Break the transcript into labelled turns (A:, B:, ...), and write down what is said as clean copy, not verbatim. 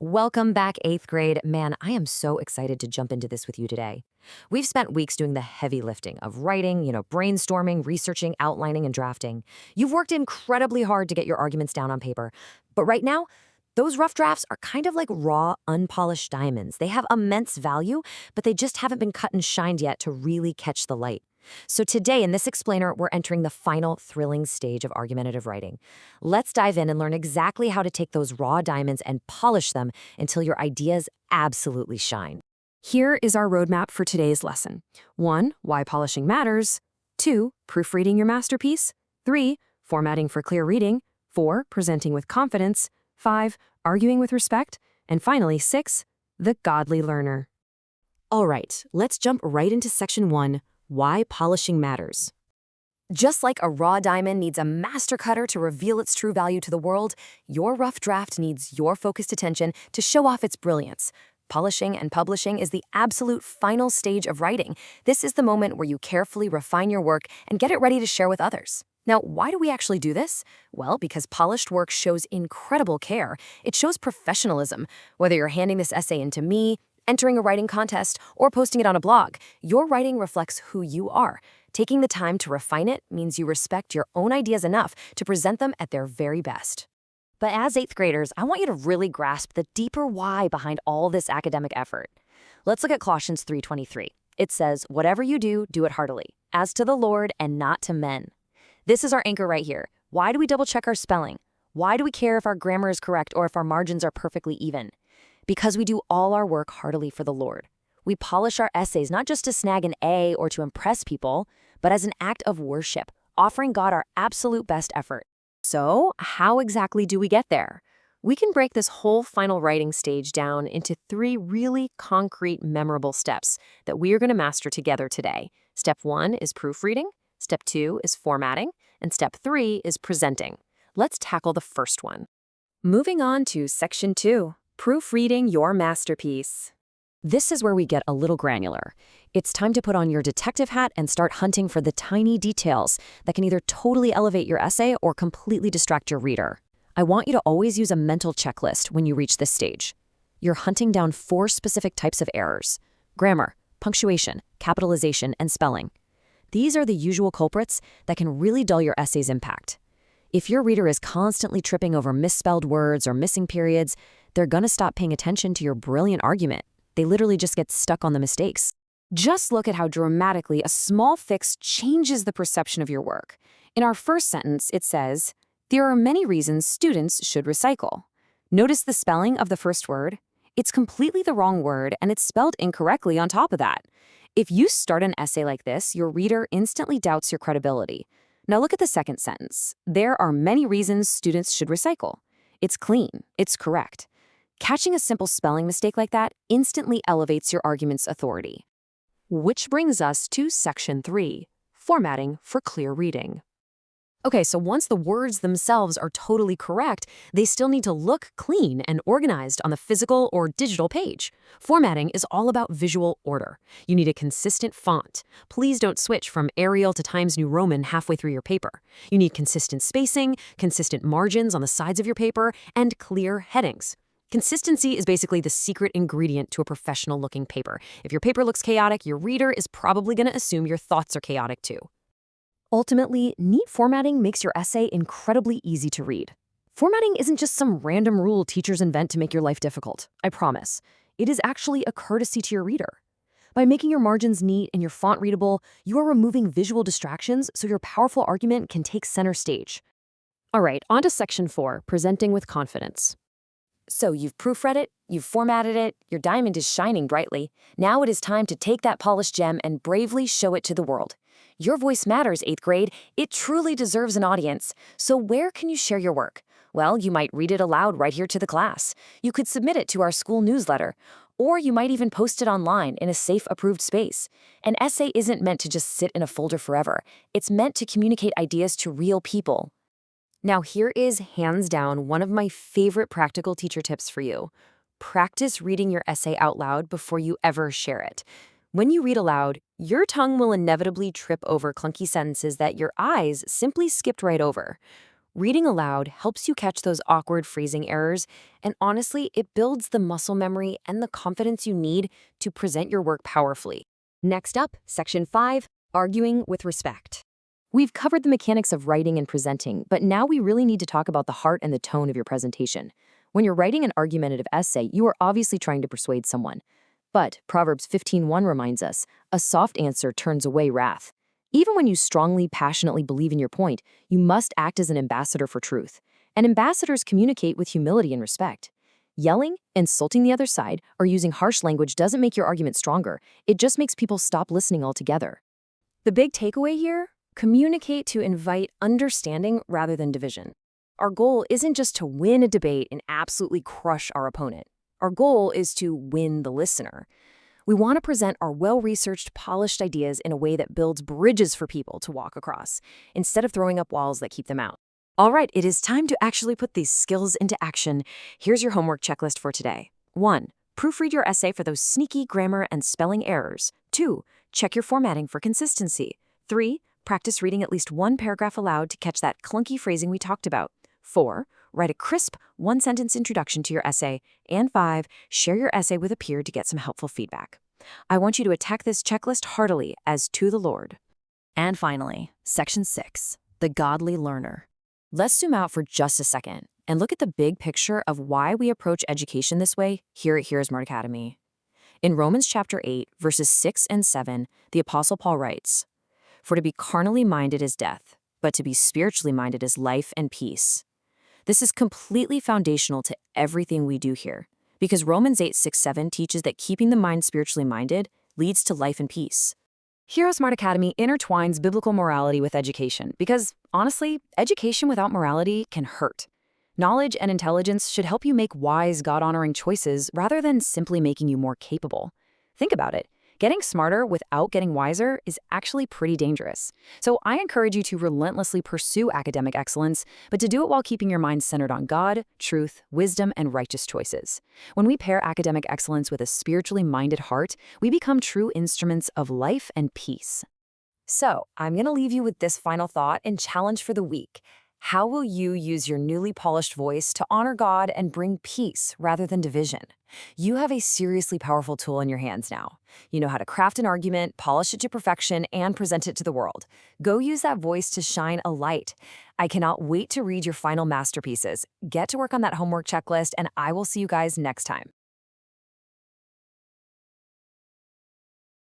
A: Welcome back, 8th grade. Man, I am so excited to jump into this with you today. We've spent weeks doing the heavy lifting of writing, brainstorming, researching, outlining, and drafting. You've worked incredibly hard to get your arguments down on paper. But right now, those rough drafts are kind of like raw, unpolished diamonds. They have immense value, but they just haven't been cut and shined yet to really catch the light. So today in this explainer, we're entering the final thrilling stage of argumentative writing. Let's dive in and learn exactly how to take those raw diamonds and polish them until your ideas absolutely shine.
B: Here is our roadmap for today's lesson. 1. Why polishing matters. 2. Proofreading your masterpiece. 3. Formatting for clear reading. 4. Presenting with confidence. 5. Arguing with respect. And finally, 6. The godly learner. All right, let's jump right into section 1. Why polishing matters.
A: Just like a raw diamond needs a master cutter to reveal its true value to the world, your rough draft needs your focused attention to show off its brilliance. Polishing and publishing is the absolute final stage of writing. This is the moment where you carefully refine your work and get it ready to share with others. Now, why do we actually do this? Well, because polished work shows incredible care. It shows professionalism. Whether you're handing this essay in to me, entering a writing contest, or posting it on a blog, your writing reflects who you are. Taking the time to refine it means you respect your own ideas enough to present them at their very best. But as 8th graders, I want you to really grasp the deeper why behind all this academic effort. Let's look at Colossians 3:23. It says, "Whatever you do, do it heartily, as to the Lord and not to men." This is our anchor right here. Why do we double-check our spelling? Why do we care if our grammar is correct or if our margins are perfectly even? Because we do all our work heartily for the Lord. We polish our essays not just to snag an A or to impress people, but as an act of worship, offering God our absolute best effort. So, how exactly do we get there? We can break this whole final writing stage down into 3 really concrete, memorable steps that we are going to master together today. Step 1 is proofreading, Step 2 is formatting, and Step 3 is presenting. Let's tackle the first one. Moving on to Section 2. Proofreading your masterpiece. This is where we get a little granular. It's time to put on your detective hat and start hunting for the tiny details that can either totally elevate your essay or completely distract your reader. I want you to always use a mental checklist when you reach this stage. You're hunting down 4 specific types of errors: grammar, punctuation, capitalization, and spelling. These are the usual culprits that can really dull your essay's impact. If your reader is constantly tripping over misspelled words or missing periods, they're going to stop paying attention to your brilliant argument. They literally just get stuck on the mistakes. Just look at how dramatically a small fix changes the perception of your work. In our first sentence, it says, "There are many reasons students should recycle." Notice the spelling of the first word? It's completely the wrong word, and it's spelled incorrectly on top of that. If you start an essay like this, your reader instantly doubts your credibility. Now look at the second sentence. There are many reasons students should recycle. It's clean. It's correct. Catching a simple spelling mistake like that instantly elevates your argument's authority. Which brings us to Section 3, formatting for clear reading. Okay, so once the words themselves are totally correct, they still need to look clean and organized on the physical or digital page. Formatting is all about visual order. You need a consistent font. Please don't switch from Arial to Times New Roman halfway through your paper. You need consistent spacing, consistent margins on the sides of your paper, and clear headings. Consistency is basically the secret ingredient to a professional-looking paper. If your paper looks chaotic, your reader is probably going to assume your thoughts are chaotic too. Ultimately, neat formatting makes your essay incredibly easy to read. Formatting isn't just some random rule teachers invent to make your life difficult, I promise. It is actually a courtesy to your reader. By making your margins neat and your font readable, you are removing visual distractions so your powerful argument can take center stage. All right, on to Section 4, presenting with confidence. So you've proofread it, you've formatted it, your diamond is shining brightly. Now it is time to take that polished gem and bravely show it to the world. Your voice matters, 8th grade. It truly deserves an audience. So where can you share your work? Well, you might read it aloud right here to the class. You could submit it to our school newsletter. Or you might even post it online in a safe, approved space. An essay isn't meant to just sit in a folder forever. It's meant to communicate ideas to real people. Now here is, hands down, one of my favorite practical teacher tips for you. Practice reading your essay out loud before you ever share it. When you read aloud, your tongue will inevitably trip over clunky sentences that your eyes simply skipped right over.
B: Reading aloud helps you catch those awkward phrasing errors, and honestly, it builds the muscle memory and the confidence you need to present your work powerfully. Next up, Section 5, Arguing with Respect. We've covered the mechanics of writing and presenting, but now we really need to talk about the heart and the tone of your presentation. When you're writing an argumentative essay, you are obviously trying to persuade someone. But Proverbs 15:1 reminds us, a soft answer turns away wrath. Even when you strongly, passionately believe in your point, you must act as an ambassador for truth. And ambassadors communicate with humility and respect. Yelling, insulting the other side, or using harsh language doesn't make your argument stronger. It just makes people stop listening altogether. The big takeaway here? Communicate to invite understanding rather than division. Our goal isn't just to win a debate and absolutely crush our opponent. Our goal is to win the listener. We want to present our well-researched, polished ideas in a way that builds bridges for people to walk across, instead of throwing up walls that keep them out. All right, it is time to actually put these skills into action. Here's your homework checklist for today. 1. Proofread your essay for those sneaky grammar and spelling errors. 2. Check your formatting for consistency. 3. Practice reading at least one paragraph aloud to catch that clunky phrasing we talked about. 4. Write a crisp, one-sentence introduction to your essay. And 5. Share your essay with a peer to get some helpful feedback. I want you to attack this checklist heartily as to the Lord. And finally, Section 6, the Godly Learner. Let's zoom out for just a second and look at the big picture of why we approach education this way here at HeroesMart Academy. In Romans chapter 8, verses 6 and 7, the Apostle Paul writes, "For to be carnally minded is death, but to be spiritually minded is life and peace." This is completely foundational to everything we do here, because Romans 8, 6, 7 teaches that keeping the mind spiritually minded leads to life and peace. HeroesMart Academy intertwines biblical morality with education because, honestly, education without morality can hurt. Knowledge and intelligence should help you make wise, God-honoring choices rather than simply making you more capable. Think about it. Getting smarter without getting wiser is actually pretty dangerous. So I encourage you to relentlessly pursue academic excellence, but to do it while keeping your mind centered on God, truth, wisdom, and righteous choices. When we pair academic excellence with a spiritually minded heart, we become true instruments of life and peace. So I'm going to leave you with this final thought and challenge for the week. How will you use your newly polished voice to honor God and bring peace rather than division? You have a seriously powerful tool in your hands now. You know how to craft an argument, polish it to perfection, and present it to the world. Go use that voice to shine a light. I cannot wait to read your final masterpieces. Get to work on that homework checklist, and I will see you guys next time.